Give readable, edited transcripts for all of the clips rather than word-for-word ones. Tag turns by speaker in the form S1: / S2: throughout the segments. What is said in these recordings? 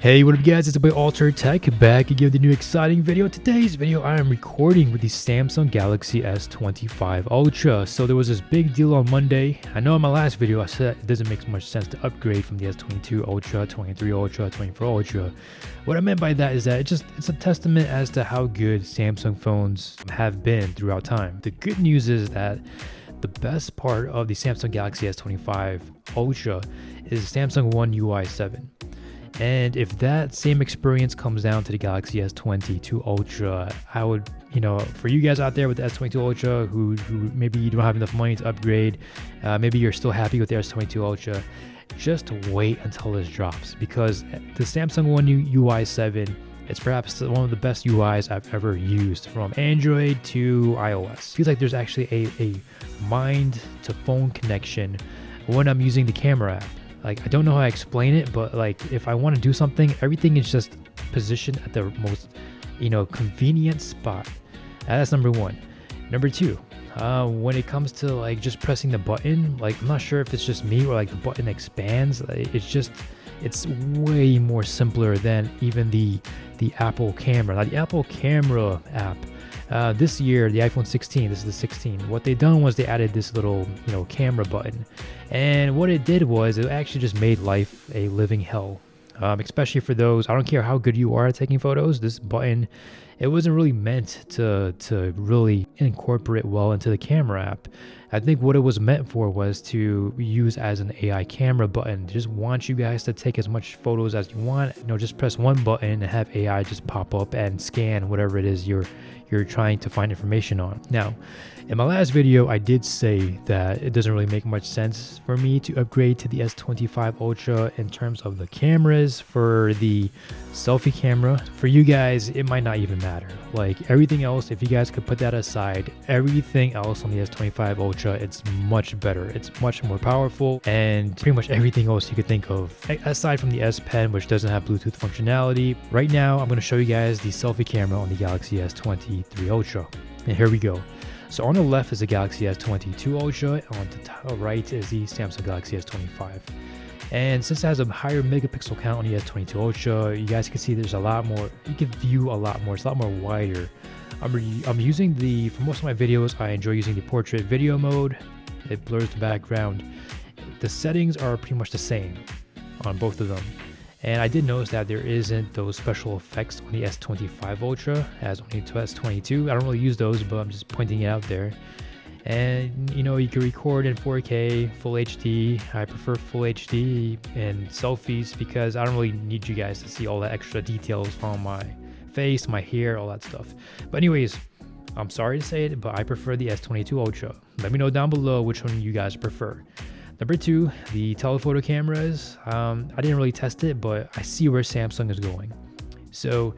S1: Hey, what up guys, it's your boy Alter Tech back again with a new exciting video. Today's video I am recording with the Samsung Galaxy S25 Ultra. So there was this big deal on Monday. I know in my last video I said it doesn't make much sense to upgrade from the S22 Ultra, 23 Ultra, 24 Ultra. What I meant by that is that it's a testament as to how good Samsung phones have been throughout time. The good news is that the best part of the Samsung Galaxy S25 Ultra is Samsung One UI 7. And if that same experience comes down to the Galaxy S22 Ultra, I would, for you guys out there with the S22 Ultra who maybe you don't have enough money to upgrade, maybe you're still happy with the S22 Ultra, just wait until this drops, because the Samsung One UI 7, it's perhaps one of the best UIs I've ever used, from Android to iOS. Feels like there's actually a mind to phone connection when I'm using the camera app. Like, I don't know how to explain it, but like if I want to do something, everything is just positioned at the most, convenient spot. That's number one. Number two, when it comes to like just pressing the button, like I'm not sure if it's just me or like the button expands. It's way more simpler than even the Apple camera. Now the Apple camera app, this year, the iPhone 16, this is the 16, what they done was they added this little, camera button. And what it did was it actually just made life a living hell. Especially for those, I don't care how good you are at taking photos, this button, it wasn't really meant to really incorporate well into the camera app. I think what it was meant for was to use as an AI camera button. Just want you guys to take as much photos as you want. Just press one button and have AI just pop up and scan whatever it is you're trying to find information on. Now, in my last video, I did say that it doesn't really make much sense for me to upgrade to the S25 Ultra in terms of the cameras. For the selfie camera, for you guys, it might not even matter. Like everything else, if you guys could put that aside, everything else on the S25 Ultra, it's much better. It's much more powerful, and pretty much everything else you could think of, aside from the S Pen, which doesn't have Bluetooth functionality. Right now, I'm going to show you guys the selfie camera on the Galaxy S23 Ultra. And here we go. So on the left is the Galaxy S22 Ultra, on the right is the Samsung Galaxy S25. And since it has a higher megapixel count on the S22 Ultra, you guys can see there's a lot more, you can view a lot more, it's a lot more wider. I'm using for most of my videos, I enjoy using the portrait video mode. It blurs the background. The settings are pretty much the same on both of them. And I did notice that there isn't those special effects on the S25 Ultra as on the S22. I don't really use those, but I'm just pointing it out there. And you can record in 4K, full HD. I prefer full HD and selfies because I don't really need you guys to see all the extra details from my face, my hair, all that stuff. But anyways, I'm sorry to say it, but I prefer the S22 Ultra. Let me know down below which one you guys prefer. Number two, the telephoto cameras. I didn't really test it, but I see where Samsung is going. So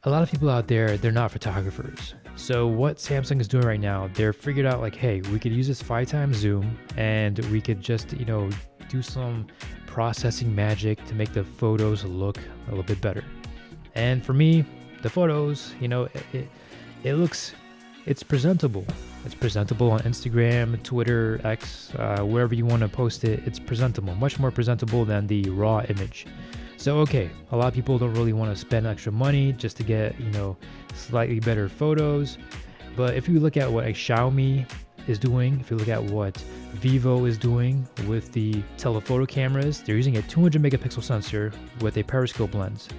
S1: a lot of people out there, they're not photographers. So what Samsung is doing right now, they're figured out like, hey, we could use this 5x zoom and we could just, do some processing magic to make the photos look a little bit better. And for me, the photos, it's presentable. It's presentable on Instagram, Twitter, X, wherever you want to post it. It's presentable, much more presentable than the raw image. So, okay, a lot of people don't really want to spend extra money just to get, slightly better photos. But if you look at what Xiaomi is doing, if you look at what Vivo is doing with the telephoto cameras, they're using a 200 megapixel sensor with a periscope lens,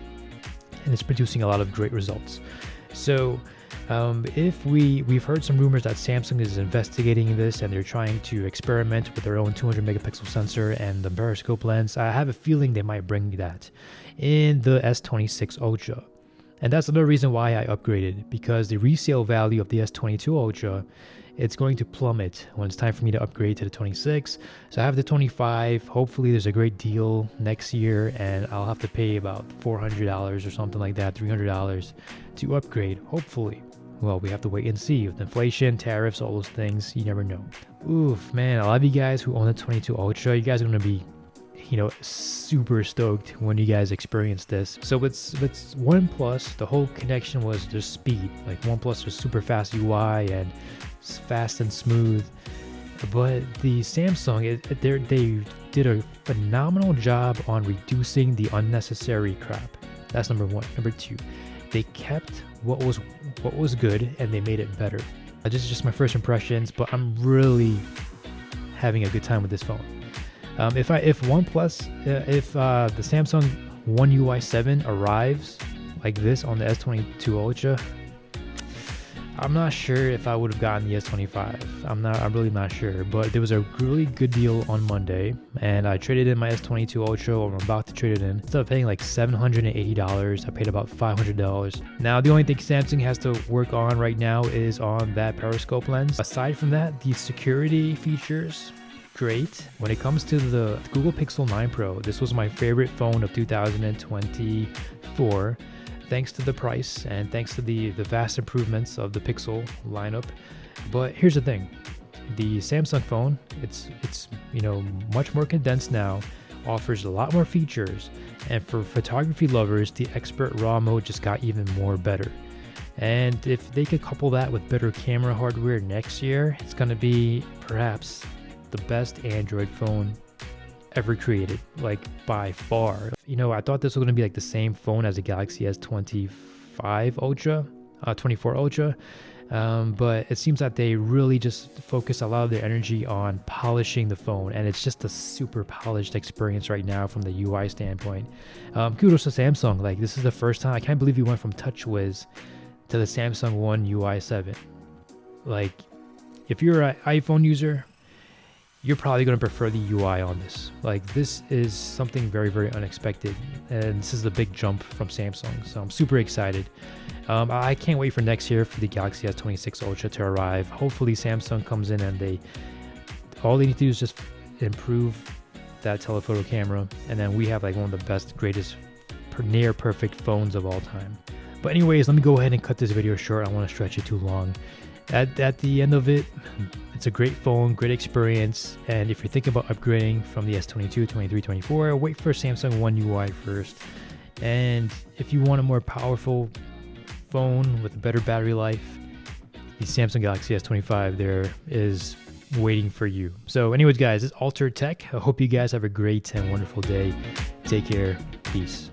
S1: and it's producing a lot of great results. So if we've heard some rumors that Samsung is investigating this and they're trying to experiment with their own 200 megapixel sensor and the periscope lens. I have a feeling they might bring that in the S26 Ultra. And that's another reason why I upgraded, because the resale value of the S22 Ultra, it's going to plummet when it's time for me to upgrade to the 26. So I have the 25. Hopefully there's a great deal next year and I'll have to pay about $400 or something like that, $300 to upgrade, hopefully. Well, we have to wait and see. With inflation, tariffs, all those things, you never know. Oof, man, a lot of you guys who own the 22 Ultra, you guys are going to be, super stoked when you guys experience this. So with OnePlus, the whole connection was just speed. Like OnePlus was super fast UI and fast and smooth. But the Samsung, they did a phenomenal job on reducing the unnecessary crap. That's number one. Number two, they kept what was good and they made it better. This is just my first impressions, but I'm really having a good time with this phone. If the Samsung One UI 7 arrives like this on the S22 Ultra, I'm not sure if I would have gotten the S25. I'm really not sure, but there was a really good deal on Monday and I traded in my S22 Ultra, or I'm about to trade it in. Instead of paying like $780, I paid about $500. Now, the only thing Samsung has to work on right now is on that periscope lens. Aside from that, the security features, great. When it comes to the Google Pixel 9 Pro, this was my favorite phone of 2024. Thanks to the price and thanks to the vast improvements of the Pixel lineup. But here's the thing, the Samsung phone, it's much more condensed now, offers a lot more features, and for photography lovers, the expert RAW mode just got even more better. And if they could couple that with better camera hardware next year, it's going to be perhaps the best Android phone ever created, like by far. I thought this was going to be like the same phone as the Galaxy S25 Ultra, 24 Ultra, but it seems that they really just focus a lot of their energy on polishing the phone, and it's just a super polished experience right now from the UI standpoint. Kudos to Samsung. Like, this is the first time, I can't believe we went from TouchWiz to the Samsung One UI 7. Like, if you're an iPhone user, you're probably going to prefer the UI on this. Like, this is something very, very unexpected, and this is a big jump from Samsung, so I'm super excited. I can't wait for next year for the Galaxy S26 Ultra to arrive. Hopefully Samsung comes in and all they need to do is just improve that telephoto camera, and then we have like one of the best, greatest, near perfect phones of all time. But anyways, let me go ahead and cut this video short. I don't want to stretch it too long. At the end of it, it's a great phone, great experience, and if you're thinking about upgrading from the S22, 23, 24, wait for Samsung One UI first. And if you want a more powerful phone with a better battery life, the Samsung Galaxy S25 there is waiting for you. So anyways, guys, it's Altered Tech. I hope you guys have a great and wonderful day. Take care. Peace.